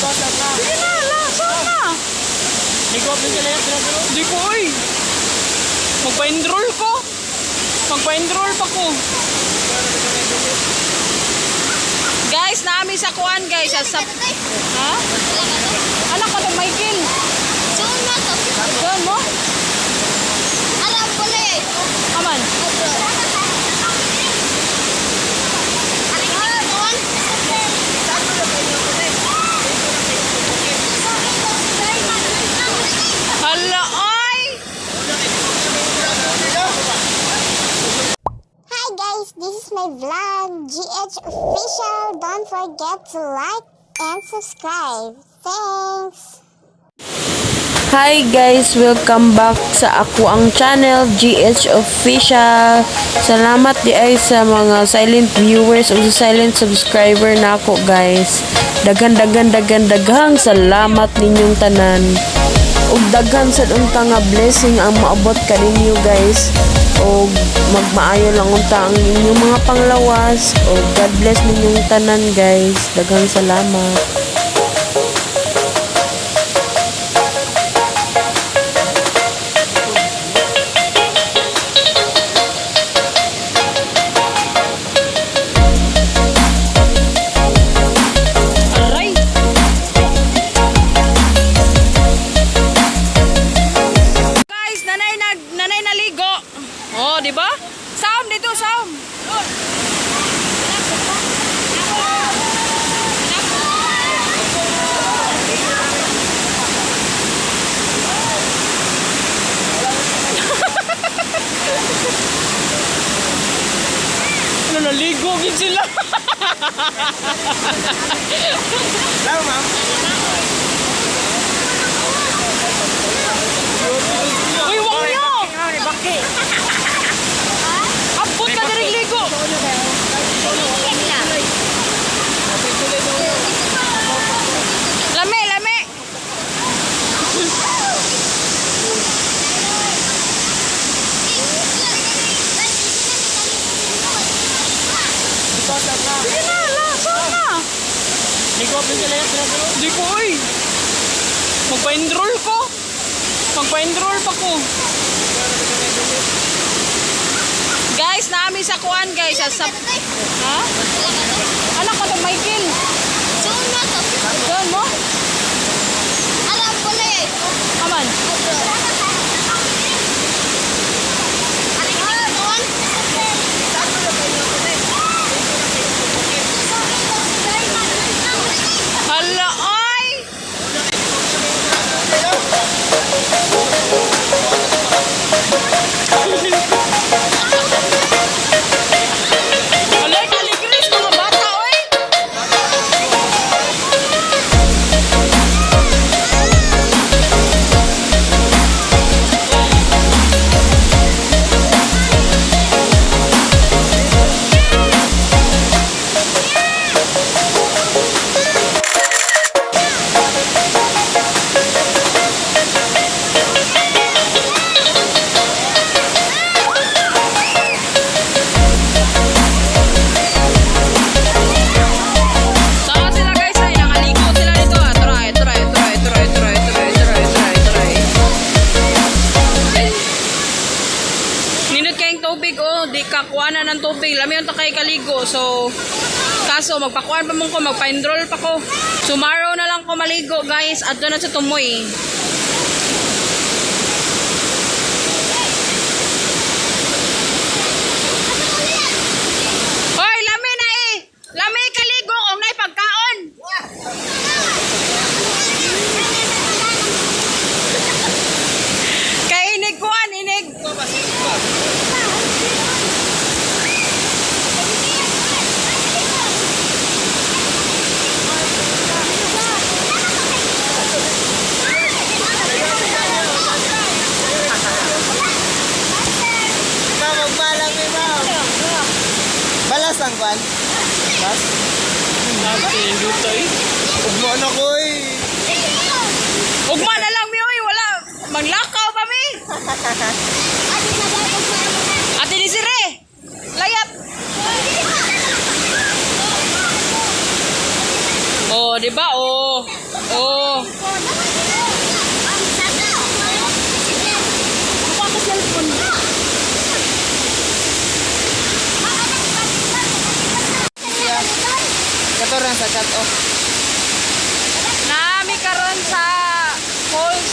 Sige na, saan na? Di ko, oy. Magpa-enroll ko. Magpa-enroll pa ko. Guys, naami sa kuan, guys. Ha? Anak ko to, Michael. Saan mo? Aman. Hala, ay! Hi guys, this is my vlog, GH Official. Don't forget to like and subscribe. Thanks! Hi guys, welcome back sa ako ang channel GH Official. Salamat di ay sa mga silent viewers o sa silent subscriber na ako guys. Daghang salamat ninyong tanan. Ug daghan sad unta nga blessing ang maabot kaninyo guys. O magmaayo lang unta ang inyong mga panglawas. O God bless ninyong tanan guys. Daghang salamat. Oh, di ba? Sound dito, sound. Ano, naligo gid sila. Hello, ma'am. Uy, wag niyo. Abot ka na rin ligo. Lame, lame. Sige na, saan na? Di ko, oy. Magpa-enroll ko. Magpa-enroll pa ko. Guys, naami sa kuan, guys. Ha? Anak ko to, Michael. Saan mo? Aman. Hala, ay! Alay, kaligris, mga bata, oy! Saan sila guys ay nakaligo sila dito ah. Try. Nindot kayong tubig oh, di kakuana ng tubig. Lami yung kay kaligo. So kaso magpakuan pa mo ko, magpa-enroll pa ko. Tomorrow na lang ko maligo guys. At doon na sa tumoy. Hoy, lami na eh. Lami kaligo kung na'y pagkaon. Kay inig kuan, inig. Ma'am, magbalang eh, ma'am. Balas ang kwan? Balas? Ugmo na ko eh. Ugma na lang mi oy, wala. Maglakaw pa mi. Ate Desire. Layat. Oh, di ba? Oh. Oh. Katuran sa chat off. Nami karon sa falls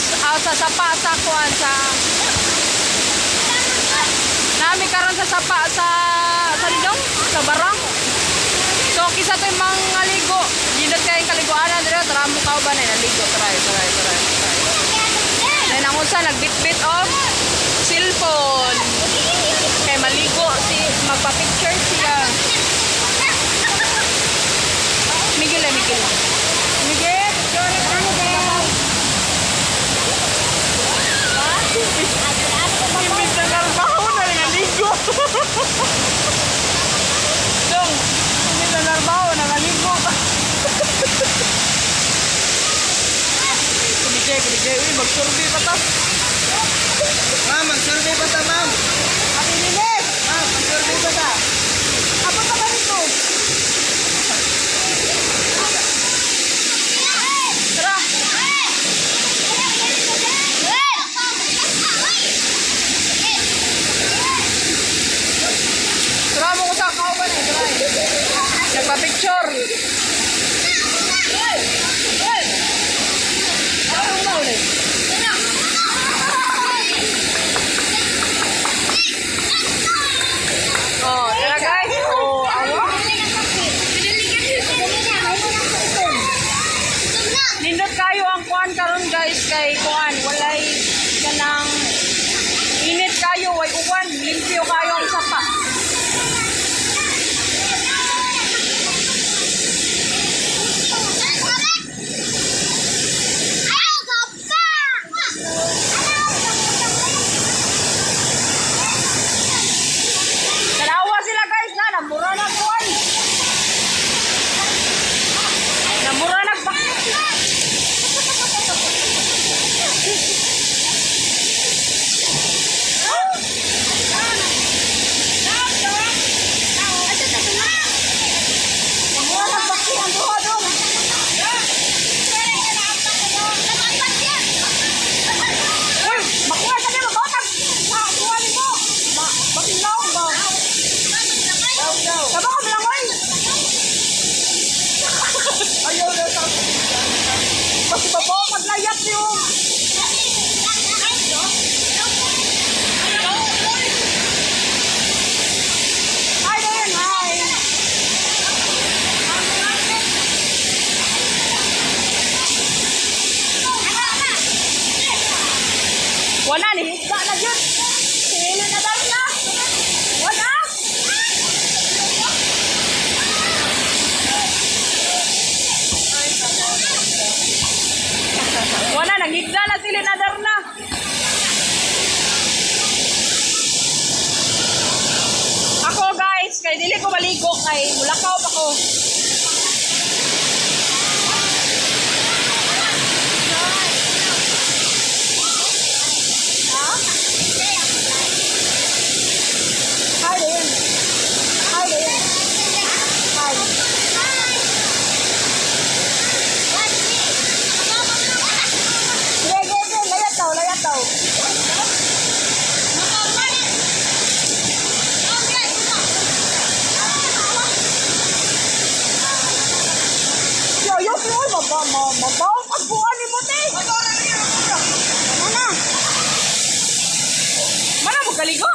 sa sapa sa kuan sa Nami karon sa sapa sa lidong sa barang. So kisa to mga ligo. Gindot kay kaliguanan dire tara mo ka ba na naligo try. Then ang unsa nagbitbit of cellphone. Kay maligo si magpa-picture siya. Miguel. Miguel, sorry ano ba? Imbis na narbaho na rin naligo. Dong, imbis na narbaho na naligo. Kumigay, uy, mag-survey pa to. Ma'am, mag-survey pa ta, ma'am. Ate Lilis, Ma'am, mag-survey pa ta. apa pa ba nito? Tara. Tara mo ko sa kauban eh. Nagpa-picture. Anong ba ulit? Oh, tara guys. Oh, awa. Nindot kayo ang kuan karon guys kay kuan walay kanang init kayo way uwan limpyo kayo ang sapa. Dalawa sila guys na namura na kuan. Namura na wala ni higda na jud. Sino na daw na? Wala. Wala nang higda na sila na daw na. Ako guys, kay dili ko maligo kay mulakaw pa ko. Mabaw pagbuan ni mo te. Mana? Mana mo kaligo?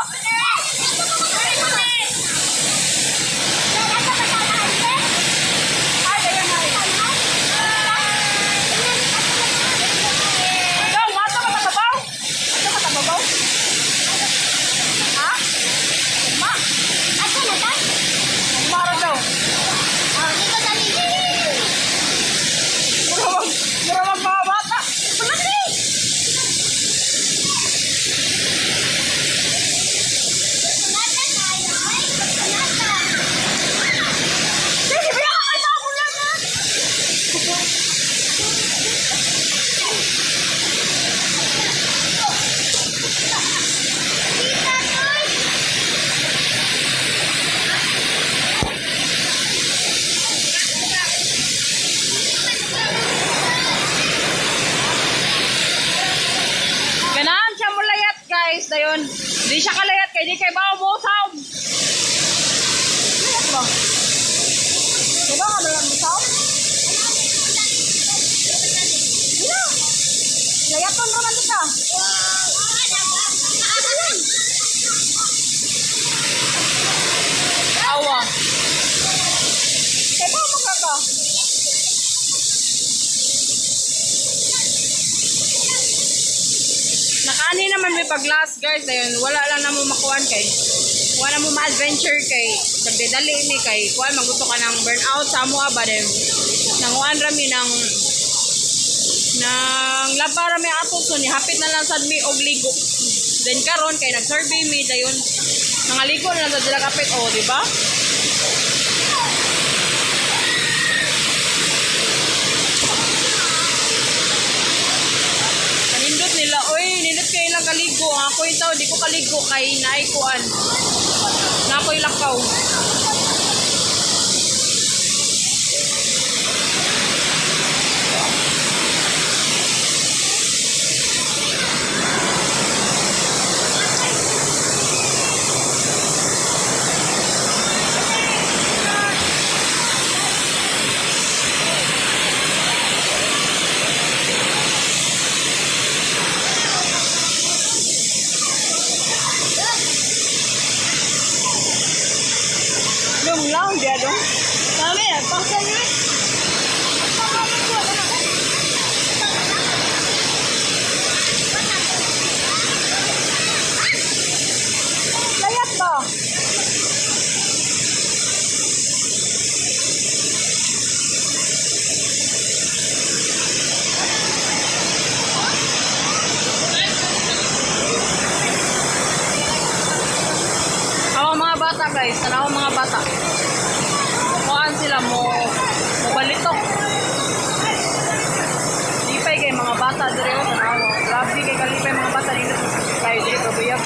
Di kay bawo mo saw. Ba? Diba ka lang saw? Dila. Layaton naman ka. Awa. Kaya mo ka ka? Nakaani naman may pag-last guys. Ayun, wala lang na mo makuhan kay. Wala mo ma-adventure kay. Pagdedali ni kay. Kuhan, magusto ka ng burnout sa mo ba din. Nanguan rami ng laba rami ato. So, nihapit na lang sad mi og ligo. Then karon kay nag-survey mi dayon. Nangaligo na lang sa sila kapit. O, di ba? Nindot nila, oy, nindot kayo lang kaligo. Ako yung tao, di ko kaligo kay naikuan. Na ako'y lakaw. Dong lang dia dong. Kami ya, paksa ni. Layat ba? Awang mga bata guys, tanawang mga bata. Kuhaan sila mo balitok. Lipay kay mga bata dire o tanawa. Grabe kay kalipay mga bata dito kay dire probiyag.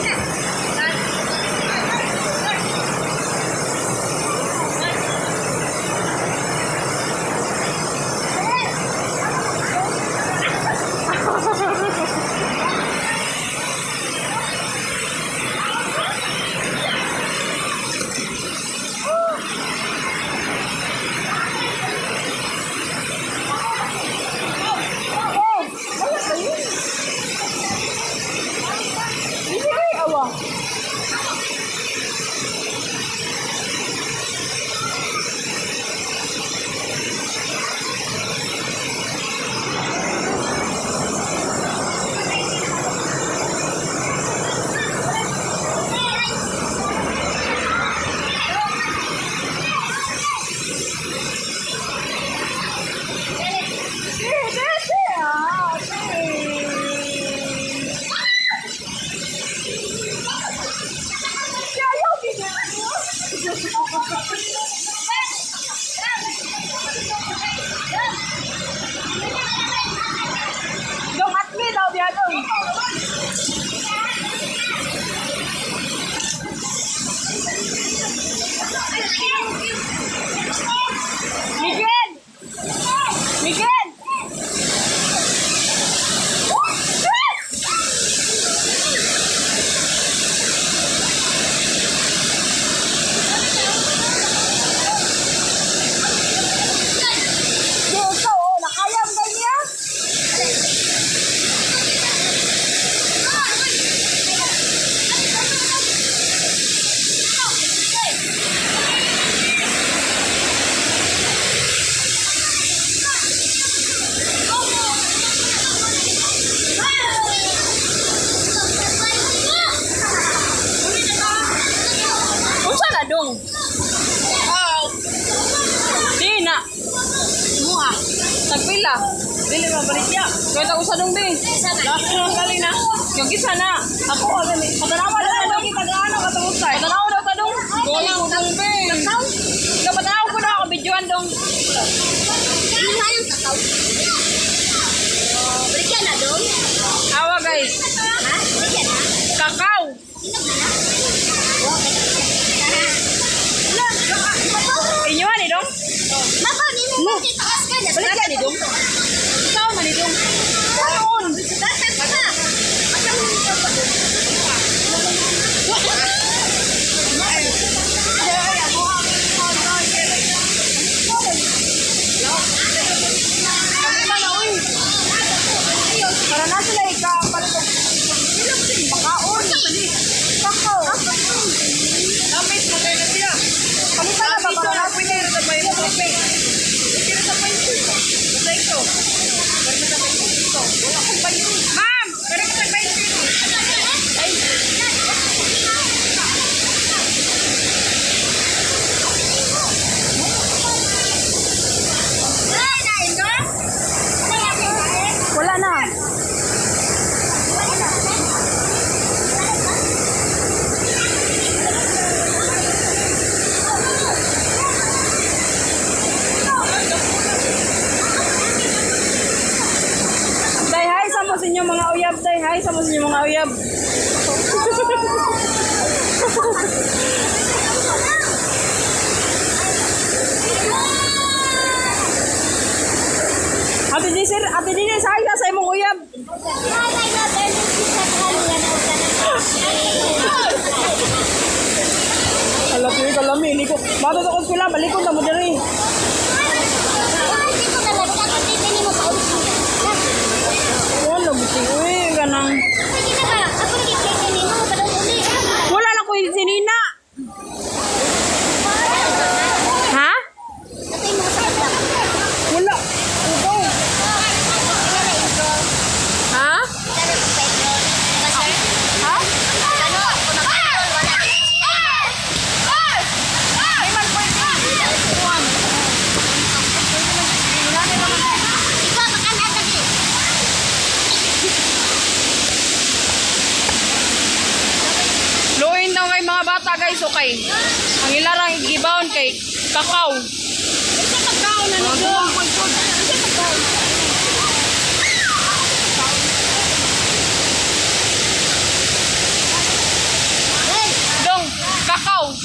Dong atmi daw dia dong. Miguel. Miguel. Dong. Oh. Di na. Mua. Tagpila. Dili ba balik ya? Kaya ta usa dong be. Last na kali na. Yung kisa na. Ako agad ni. Patanawa na dong kita gaano katungusay. Patanawa daw ta dong. Gola mo dong be. Takaw. Ikaw patanawa ko na ako videoan dong. Ano na yung takaw? Balik na dong. Awa guys. Ha? Balik na. Kakao. Inyo ni dong. Mama ni mo taas ka na. Balik ni dong. Sao man ni dong. Karon. Dapat pa. Asa mo ni dong. Hi sa mga mga uyab. Ate Jisir, hi ka sa imong uyab. Alam ko kalami, liko. Bato sa kuskila, balikod na mo diri. Wala buti, uy, ganang. Wala na ko yung sinina. Ha? Wala. Ikaw. Ha? Luin daw kay mga bata guys, okay. Ang ilarang gibaon kay kakao. Kakao na nito. Dong, kakao.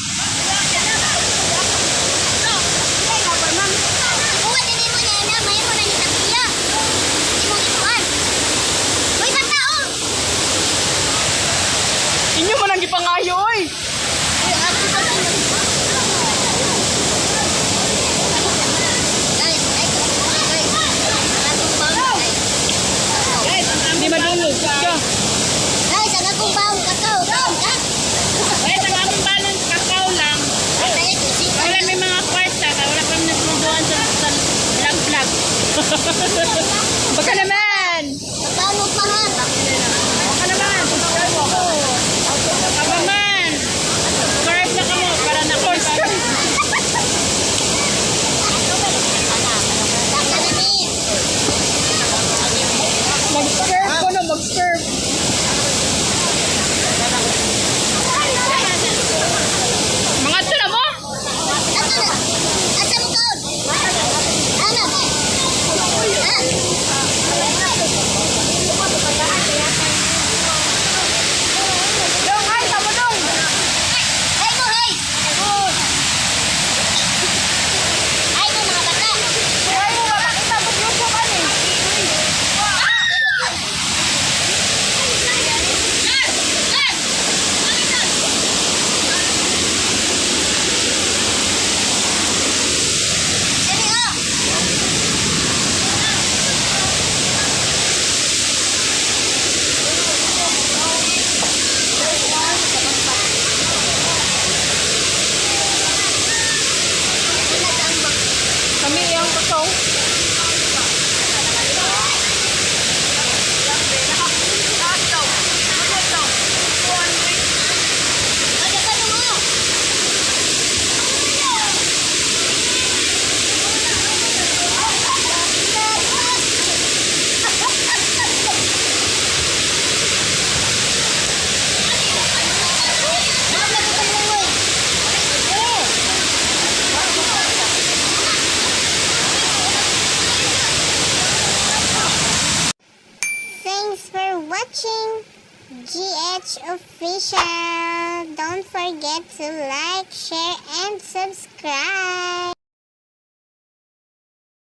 Inyo man ang gipangayo oy. Hindi madulog. Ka. Guys, ang akong baong kakao. Ay, sa akong balon kakao lang. Wala may mga kwarta, wala pa nagmubuan sa vlog. Baka naman. Paano pa nga? Baka naman. Baka man. Subscribe na kamo para na-subscribe. Mag-serve ko na, mag-serve. Mga ito na mo? Dong, ay, tama dong. Ay, mo ba? Pakita mo YouTube ani. Kami yang kakao. Thanks for watching GH Official. Don't forget to like, share, and subscribe.